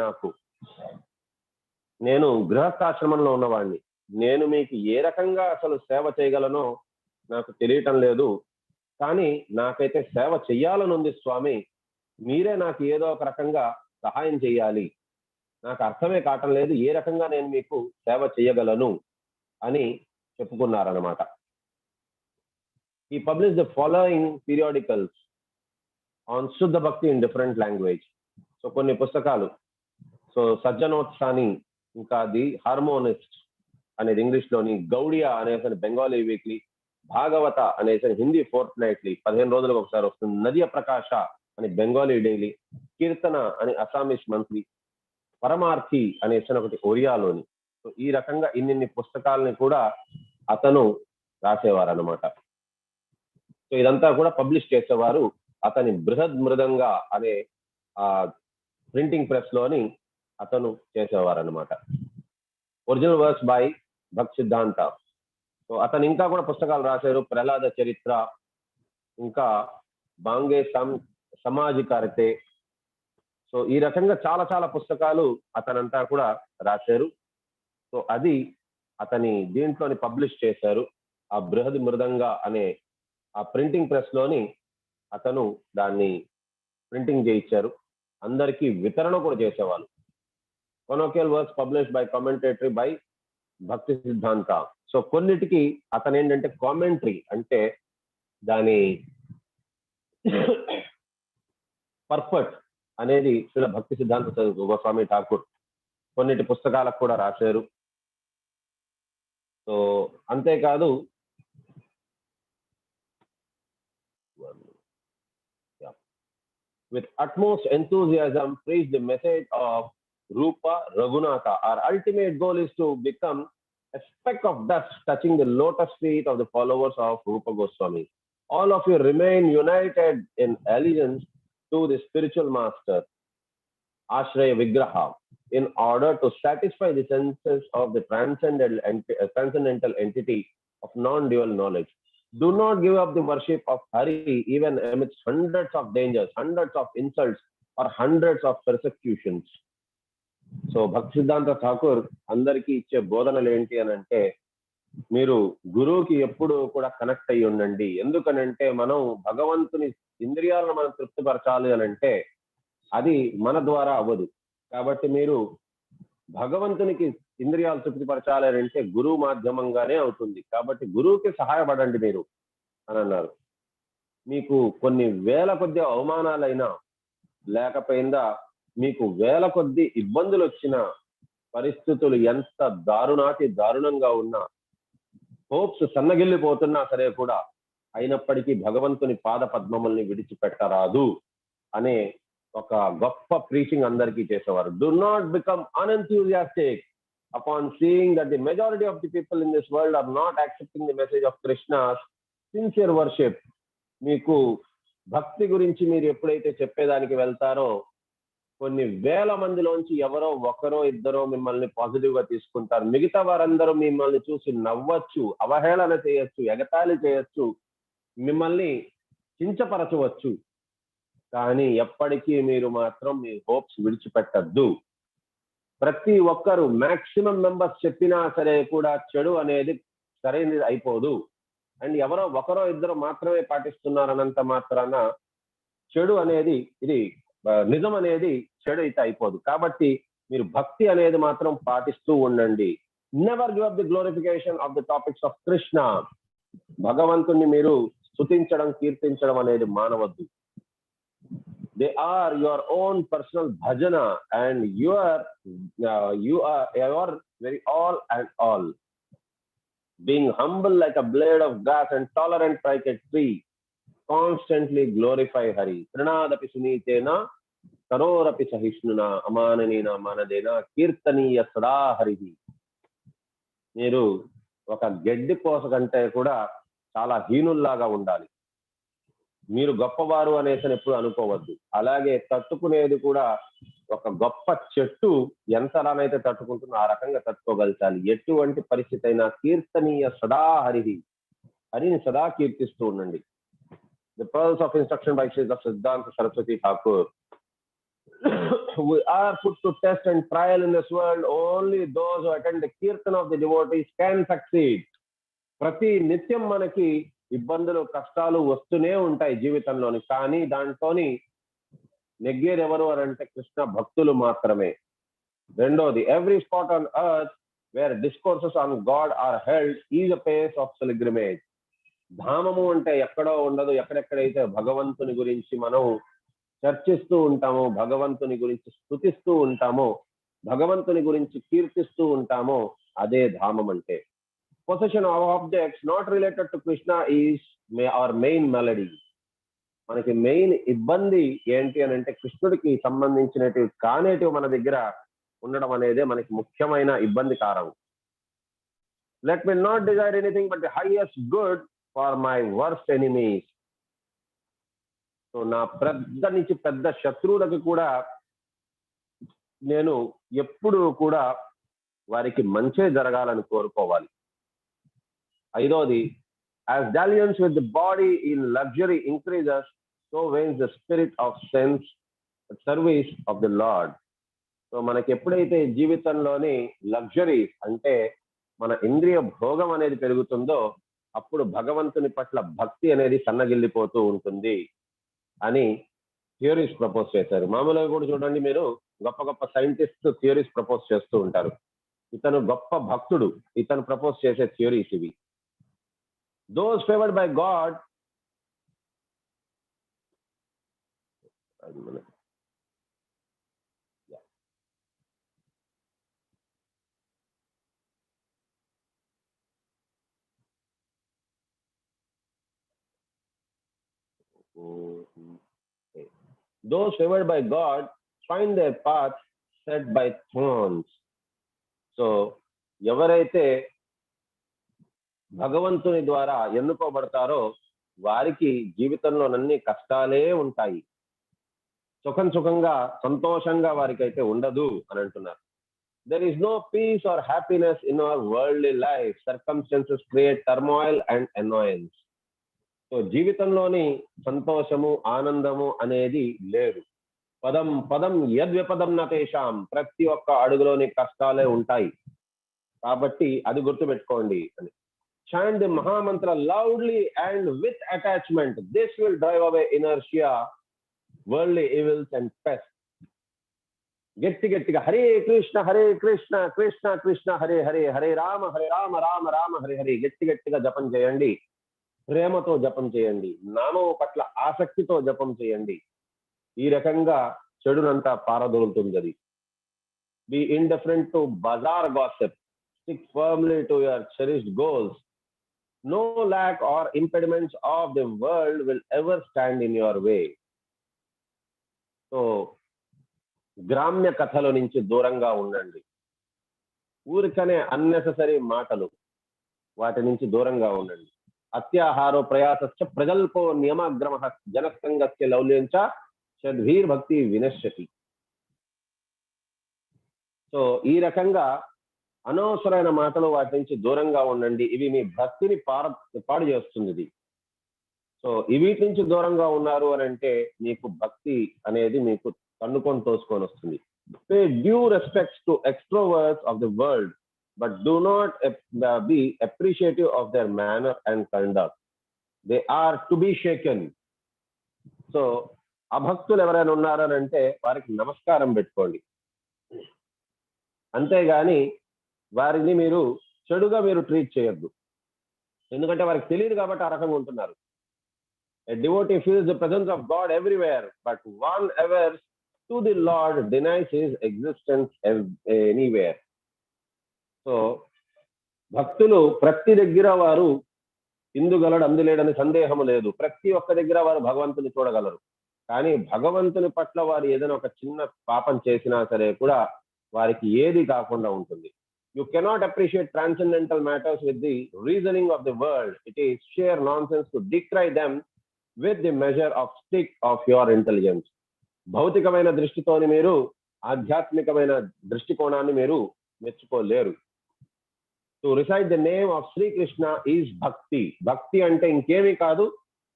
నేను గృహస్థాశ్రమంలో ఉన్నవాడిని. నేను మీకు ఏ రకంగా అసలు సేవ చేయగలనో నాకు తెలియటం లేదు. కానీ నాకైతే సేవ చెయ్యాలనుంది స్వామి. మీరే నాకు ఏదో ఒక రకంగా సహాయం చేయాలి. నాకు అర్థమే కావటం లేదు ఏ రకంగా నేను మీకు సేవ చేయగలను అని చెప్పుకున్నారనమాట. He published the following periodicals on Shuddha Bhakti in different language. So కొన్ని పుస్తకాలు, సో సజ్జనోత్సాని, ఇంకా ది హార్మోనిస్ట్ అనేది ఇంగ్లీష్ లోని, గౌడియా అనేసి బెంగాలీ వీక్లీ, భాగవత అనేసి హిందీ ఫోర్త్ నైట్లీ 15 రోజులకు ఒకసారి వస్తుంది, నదియ ప్రకాశ అని బెంగాలీ డైలీ, కీర్తన అని అసామీస్ మంత్లీ, పరమార్థి అనేసి ఒకటి ఒరియాలోని. సో ఈ రకంగా ఇన్ని పుస్తకాలని కూడా అతను రాసేవారు అనమాట. సో ఇదంతా కూడా పబ్లిష్ చేసేవారు. అతని బృహద్ మృదంగా అనే ఆ ప్రింటింగ్ ప్రెస్ లోని అతను చేసేవారు అనమాట. ఒరిజినల్ వర్క్స్ బై భక్తి సిద్ధాంత. సో అతను ఇంకా కూడా పుస్తకాలు రాశారు. ప్రహ్లాద చరిత్ర, ఇంకా బాంగే సమాజికారితే. సో ఈ రకంగా చాలా పుస్తకాలు అతనంతా కూడా రాశారు. సో అది అతని దీంట్లోని పబ్లిష్ చేశారు. ఆ బృహద్ మృదంగా అనే ఆ ప్రింటింగ్ ప్రెస్ లోని అతను దాన్ని ప్రింటింగ్ చేయించారు. అందరికీ వితరణ కూడా చేసేవాళ్ళు. కొనోకియల్ వర్క్స్ పబ్లిష్డ్ బై కామెంటేటరీ బై భక్తి సిద్ధాంత. సో కొన్నిటికి అతను ఏంటంటే కామెంటరీ అంటే దాని పర్ఫెక్ట్ అనేది శ్రీల భక్తి సిద్ధాంత గోస్వామి ఠాకూర్ కొన్నిటి పుస్తకాలకు కూడా రాశారు. సో అంతేకాదు with utmost enthusiasm preach the message of Rupa Raghunatha. Our ultimate goal is to become a speck of dust touching the lotus feet of the followers of Rupa Goswami. All of you remain united in allegiance to the spiritual master, Ashraya Vigraha, in order to satisfy the senses of the transcendental entity of non-dual knowledge. Do not give up the worship of Hari even amidst hundreds of dangers, hundreds of insults, or hundreds of persecutions. So భక్తి సిద్ధాంత ఠాకూర్ అందరికీ ఇచ్చే బోధనలు ఏంటి అని అంటే, మీరు గురువుకి ఎప్పుడు కూడా కనెక్ట్ అయ్యి ఉండండి. ఎందుకనంటే మనం భగవంతుని ఇంద్రియాలను మనం తృప్తిపరచాలి అని అంటే అది మన ద్వారా అవ్వదు. కాబట్టి మీరు భగవంతునికి ఇంద్రియాలు తృప్తిపరచాలి అని అంటే గురువు మాధ్యమంగానే అవుతుంది. కాబట్టి గురువుకి సహాయపడండి మీరు అని అన్నారు. మీకు కొన్ని వేల కొద్ది అవమానాలైనా లేకపోయిందా, మీకు వేల కొద్ది ఇబ్బందులు వచ్చిన పరిస్థితులు ఎంత దారుణంగా ఉన్నా, హోప్స్ సన్నగిల్లిపోతున్నా సరే కూడా అయినప్పటికీ భగవంతుని పాద పద్మముల్ని విడిచిపెట్టరాదు అనే ఒక గొప్ప ప్రీచింగ్ అందరికీ చేసేవారు. Do not become unenthusiastic upon seeing that the majority of the people in this world are not accepting the message of Krishna's sincere worship. మీకు భక్తి గురించి మీరు ఎప్పుడైతే చెప్పేదానికి వెళ్తారో కొన్ని వేల మందిలోంచి ఎవరో ఒకరో ఇద్దరో మిమ్మల్ని పాజిటివ్ గా తీసుకుంటారు. మిగతా వారందరూ మిమ్మల్ని చూసి నవ్వచ్చు, అవహేళన చేయొచ్చు, ఎగతాళి చేయొచ్చు, మిమ్మల్ని కించపరచవచ్చు. కానీ ఎప్పటికీ మీరు మాత్రం మీ హోప్స్ విడిచిపెట్టద్దు. ప్రతి ఒక్కరు మాక్సిమం మెంబర్స్ చెప్పినా సరే కూడా చెడు అనేది సరైనది అయిపోదు. అండ్ ఎవరో ఒకరో ఇద్దరు మాత్రమే పాటిస్తున్నారన్నంత మాత్రాన చెడు అనేది, ఇది నిజం అనేది చెడు అయితే అయిపోదు. కాబట్టి మీరు భక్తి అనేది మాత్రం పాటిస్తూ ఉండండి. Never give up the glorification of the topics of Krishna. భగవంతుణ్ణి మీరు స్తుతించడం, కీర్తించడం అనేది మానవద్దు. They are your own personal bhajana and you are very all and all. Being humble like a blade of grass and tolerant like a tree, constantly glorify Hari. Trinadapi sunitena కరోరపి సహిష్ణున అమాననీన మానదేన కీర్తనీయ సదా హరిహి. మీరు ఒక గడ్డి కోస కంటే కూడా చాలా హీనుల్లాగా ఉండాలి. మీరు గొప్పవారు అనేసి ఎప్పుడు అనుకోవద్దు. అలాగే తట్టుకునేది కూడా ఒక గొప్ప చెట్టు ఎంతలానైతే తట్టుకుంటుందో ఆ రకంగా తట్టుకోగలచాలి. ఎటువంటి పరిస్థితి అయినా కీర్తనీయ సదా హరిహి, హరిని సదా కీర్తిస్తూ ఉండండి. The pearls of instruction by Shri Siddhanta Saraswati Thakur. We are put to test and trial in this world. Only those who attend the kirtan of the devotees can succeed. ప్రతి నిత్యం మనకి ఇబ్బందులు కష్టాలు వస్తూనే ఉంటాయి జీవితంలోని. కానీ దాంట్లోని నెగ్గేది ఎవరు అని అంటే కృష్ణ భక్తులు మాత్రమే. రెండోది, every spot on earth where discourses on God are held is a place of pilgrimage. ధామము అంటే ఎక్కడో ఉండదు. ఎక్కడెక్కడైతే భగవంతుని గురించి మనం చర్చిస్తూ ఉంటామో, భగవంతుని గురించి స్తుతిస్తూ ఉంటామో, భగవంతుని గురించి కీర్తిస్తూ ఉంటామో అదే ధామం అంటే. Possession of objects not related to Krishna is our main melody. మనకి మెయిన్ ఇబ్బంది ఏంటి అని అంటే కృష్ణుడికి సంబంధించినవి కానేటివి మన దగ్గర ఉండడం అనేదే మనకి ముఖ్యమైన ఇబ్బంది కారణం. Let me not Dzire anything but the highest good for my worst enemies. So నా పెద్ద నుంచి పెద్ద శత్రువులకు కూడా నేను ఎప్పుడు కూడా వారికి మంచే జరగాలని కోరుకోవాలి. ఐదోది, as dalliance with the body in luxury increases, so wanes the spirit of sense service of the Lord. So మనకి ఎప్పుడైతే జీవితంలోని లగ్జరీ అంటే మన ఇంద్రియ భోగం అనేది పెరుగుతుందో అప్పుడు భగవంతుని పట్ల భక్తి అనేది సన్నగిల్లిపోతూ ఉంటుంది అని థియరీస్ ప్రపోజ్ చేశారు. మామూలుగా కూడా చూడండి, మీరు గొప్ప గొప్ప సైంటిస్ట్ థియరీస్ ప్రపోజ్ చేస్తూ ఉంటారు. ఇతను గొప్ప భక్తుడు, ఇతను ప్రపోజ్ చేసే థియరీస్ ఇవి. Those favored by God, those favored by God find their path set by thorns. So ఎవరైతే భగవంతుని ద్వారా ఎన్నుకోబడతారో వారికి జీవితంలోనన్ని కష్టాలే ఉంటాయి. సుఖంగా సంతోషంగా వారికైతే ఉండదు అని అంటున్నారు. There is no peace or happiness in our worldly life. Circumstances create turmoil and annoyance. So జీవితంలోని సంతోషము ఆనందము అనేది లేదు. పదం పదం యద్విపదం నతేషాం. ప్రతి ఒక్క అడుగులోని కష్టాలే ఉంటాయి. కాబట్టి అది గుర్తుపెట్టుకోండి అని. Chant the Mahamantra loudly and with attachment. This will drive away inertia, worldly evils and pests. గట్టిగా హరే కృష్ణ కృష్ణ కృష్ణ హరే హరే, హరే రామ రామ రామ హరే హరే. గట్టిగా జపం చేయండి, ప్రేమతో జపం చేయండి, నామం పట్ల ఆసక్తితో జపం చేయండి. ఈ రకంగా చెడునంతా పారదోలుతుంది అది. Be indifferent to bazaar gossip. Stick firmly to your cherished goals. No lack or impediments of the world will ever stand in your way. So, గ్రామ్య కథల నుంచి దూరంగా ఉండండి. ఊరికనే అన్నెసెసరీ మాటలు, వాటి నుంచి దూరంగా ఉండండి. అత్యాహారో ప్రయాసశ్చ ప్రజల్పో నియమాగ్రమః జనసంగస్య లౌల్యంచ షద్భీర్భక్తి వినశ్యతి. సో ఈ రకంగా అనవసరమైన మాటలు, వాటి నుంచి దూరంగా ఉండండి. ఇవి మీ భక్తిని పాడు చేస్తుంది ఇది. సో వీటి నుంచి దూరంగా ఉన్నారు అని అంటే మీకు భక్తి అనేది మీకు తన్నుకొని తోసుకొని వస్తుంది. Pay due respects to extroverts of the world, but do not be appreciative of their manner and conduct. They are to be shaken. So అభక్తులు ఎవరైనా ఉన్నారని అంటే వారికి నమస్కారం పెట్టుకోండి, అంతేగాని వారిని మీరు చెడుగా మీరు ట్రీట్ చేయొద్దు. ఎందుకంటే వారికి తెలియదు కాబట్టి ఆ రకంగా ఉంటున్నారు. A devotee feels the presence of God everywhere, but one averse to the Lord denies his existence anywhere. So భక్తులు ప్రతి దగ్గర వారు ఇందుగలడు అందులేడని సందేహం లేదు. ప్రతి ఒక్క దగ్గర వారు భగవంతుని చూడగలరు. కానీ భగవంతుని పట్ల వారు ఏదైనా ఒక చిన్న పాపం చేసినా సరే కూడా వారికి ఏది కాకుండా ఉంటుంది. You cannot appreciate transcendental matters with the reasoning of the world. It is sheer nonsense to decry them with the measure of stick of your intelligence. భౌతికమైన దృష్టితోని మీరు ఆధ్యాత్మికమైన దృష్టికోణాన్ని మీరు మెచ్చుకోలేరు. To recite the name of Sri Krishna is bhakti. Bhakti అంటే ఇంకేమీ కాదు,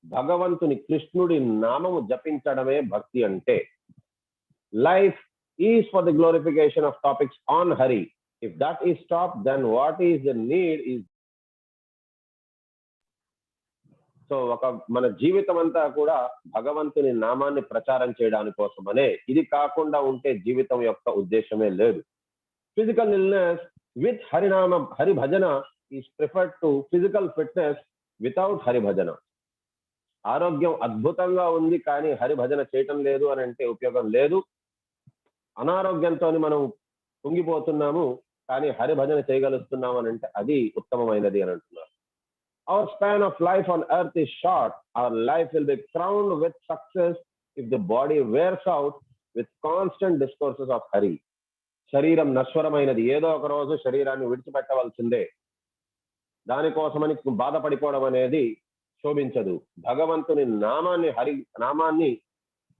భగవంతుని కృష్ణుడి నామము జపించడమే భక్తి అంటే. Life is for the glorification of topics on Hari. If that is stopped, then what is the need is. So మన జీవితం అంతా కూడా భగవంతుని నామాన్ని ప్రచారం చేయడానికి కోసమనే. ఇది కాకుండా ఉంటే జీవితం యొక్క ఉద్దేశమే లేదు. ఫిజికల్ ఇల్నెస్ విత్ హరి భజన is preferred to physical fitness without Hari భజన. ఆరోగ్యం అద్భుతంగా ఉంది కానీ హరి భజన చేయటం లేదు అని అంటే ఉపయోగం లేదు. అనారోగ్యంతో మనం కుంగిపోతున్నాము కానీ హరి భజన చేయగలుగుతున్నాం అని అంటే అది ఉత్తమమైనది అని అంటున్నారు. Our span of life on earth is short. Our life will be crowned with success if the body wears out with constant discourses of Hari. శరీరం నశ్వరమైనది, ఏదో ఒక రోజు శరీరాన్ని విడిచిపెట్టవలసిందే. దానికోసమని బాధపడిపోవడం అనేది శోభించదు. భగవంతుని నామాన్ని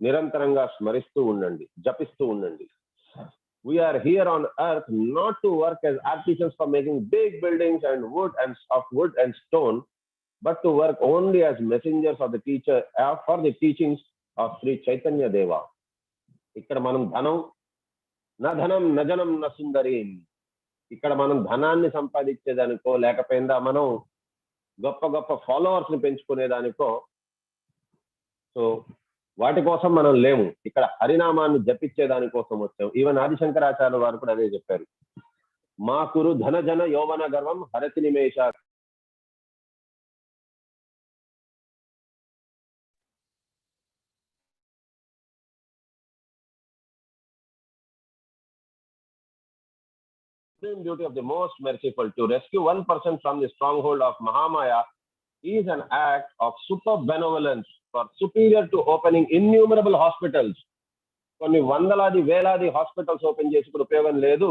నిరంతరంగా స్మరిస్తూ ఉండండి, జపిస్తూ ఉండండి. We are here on earth not to work as artisans for making big buildings and wood and stone, but to work only as messengers of the teacher for the teachings of Sri Chaitanya Deva. ఇక్కడ మనం ధనం నజనం నసుందరి, ఇక్కడ మనం ధనాన్ని సంపాదించేదానికో లేకపోయిందా మనం గొప్ప గొప్ప ఫాలోవర్స్ ని పెంచుకునేదానికో సో వాటి కోసం మనం లేము. ఇక్కడ హరినామాన్ని జపించేదాని కోసం వచ్చాం. ఈవెన్ ఆదిశంకరాచార్య వారు కూడా అదే చెప్పారు. మా కురు ధన జన యౌవన గర్వం హరతి నిమేష. Duty of the most merciful to rescue one person from the stronghold of Mahamaya is an act of super benevolence for superior to opening innumerable hospitals. కొన్ని వందలాది వేలాది హాస్పిటల్స్ ఓపెన్ చేసి కూడా ఉపయోగం లేదు.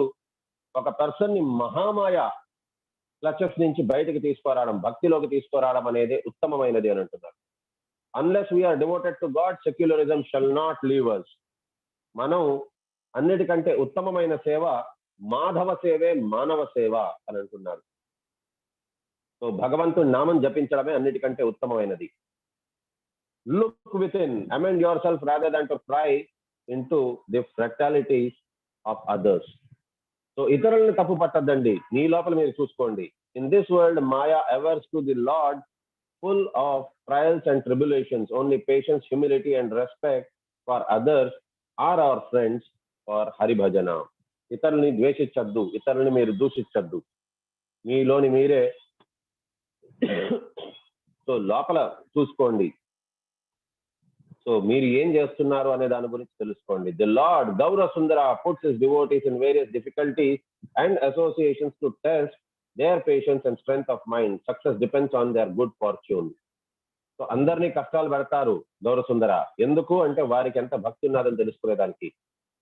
ఒక పర్సన్ ని మహామాయ క్లచెస్ నుంచి బయటకు తీసుకురావడం, భక్తిలోకి తీసుకురావడం అనేది ఉత్తమమైనది అని అంటున్నారు. Unless we are devoted to God, secularism shall not leave us. మనం అన్నిటికంటే ఉత్తమమైన సేవ మాధవ సేవే మానవ సేవ అని అంటున్నారు. సో భగవంతుని నామం జపించడమే అన్నిటికంటే ఉత్తమమైనది. Look within, amend yourself rather than to pry into the fragilities of others. So ఇతరులను తప్పు పట్టద్దండి, నీ లోపల మీరు చూసుకోండి. In this world, Maya averts to the Lord full of trials and tribulations. Only patience, humility and respect for others are our friends for Hari Bhajana. ఇతరుల్ని ద్వేషించద్దు, ఇతరుల్ని మీరు దూషించద్దు, మీలోని మీరే సో లోపల చూసుకోండి. సో మీరు ఏం చేస్తున్నారు అనే దాని గురించి తెలుసుకోండి. The lord Gaura Sundara puts his devotees in various difficulties and associations to test their patience and strength of mind. Success depends on their good fortune. So అందరినీ కష్టాలు పెడతారు గౌర సుందర. ఎందుకు అంటే వారికి ఎంత భక్తి ఉన్నదని తెలుసుకునేదానికి.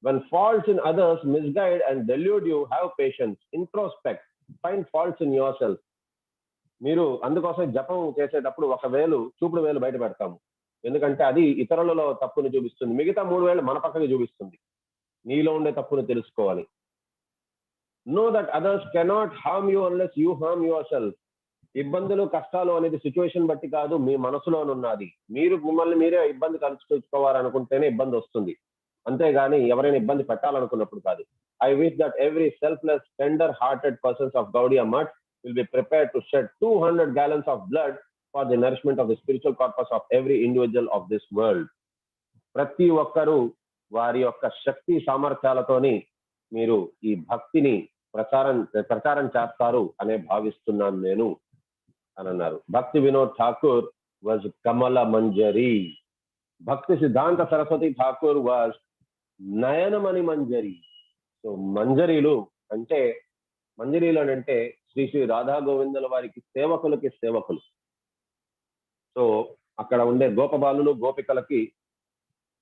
When faults in others misguide and delude you, have patience, introspect, find faults in yourself. మీరు అందుకోసం జపం చేసేటప్పుడు ఒక వేలు చూపుడు వేలు బయట పెడతాము, ఎందుకంటే అది ఇతరులలో తప్పుని చూపిస్తుంది, మిగతా 3 వేలు మన పక్కకి చూపిస్తుంది. నీలో ఉండే తప్పుని తెలుసుకోవాలి. Know that others cannot harm you unless you harm yourself. ఇబ్బందులు కష్టాలు అనేది సిచ్యువేషన్ బట్టి కాదు, మీ మనసులోనున్నది. మీరు మిమ్మల్ని మీరే ఇబ్బంది కలుసుకోవాలనుకుంటేనే ఇబ్బంది వస్తుంది, అంతేగాని ఎవరైనా ఇబ్బంది పెట్టాలనుకున్నప్పుడు కాదు. I wish that every selfless, tender-hearted persons of Gaudiya Mutt will be prepared to shed 200 gallons of blood for the nourishment of the spiritual corpus of every individual of this world. ప్రతి ఒక్కరూ వారి యొక్క శక్తి సామర్థ్యాలతోని మీరు ఈ భక్తిని ప్రచారం చేస్తారు అనే భావిస్తున్నాను నేను అని అన్నారు. Bhakti Vinod Thakur was Kamala Manjari. Bhakti Siddhanta Saraswati Thakur was Nayanamani Manjari. So మంజరీలు అంటే శ్రీ శ్రీ రాధా గోవిందుల వారికి సేవకులకి సేవకులు. సో అక్కడ ఉండే గోపబాలులు గోపికలకి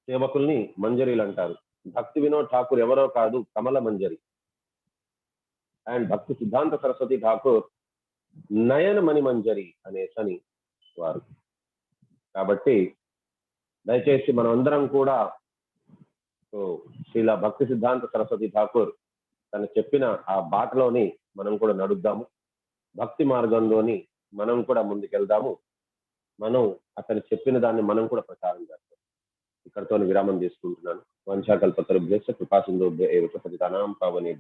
సేవకుల్ని మంజరీలు అంటారు. భక్తి వినోద్ ఠాకూర్ ఎవరో కాదు, కమల మంజరి. అండ్ భక్తి సిద్ధాంత సరస్వతి ఠాకూర్ నయన మణి మంజరి అనేసని వారు. కాబట్టి దయచేసి మనం అందరం కూడా శ్రీల భక్తి సిద్ధాంత సరస్వతి ఠాకూర్ తను చెప్పిన ఆ బాటలోని మనం కూడా నడుద్దాము. భక్తి మార్గంలోని మనం కూడా ముందుకెళ్దాము. మనం అతను చెప్పిన దాన్ని మనం కూడా ప్రచారం చేస్తాం. ఇక్కడతో విరామం తీసుకుంటున్నాను. వంశాకల్పతరుభ్యశ్చ కృపాసింధుభ్యో ఏవ చ పతితానాం పావనేభ్యో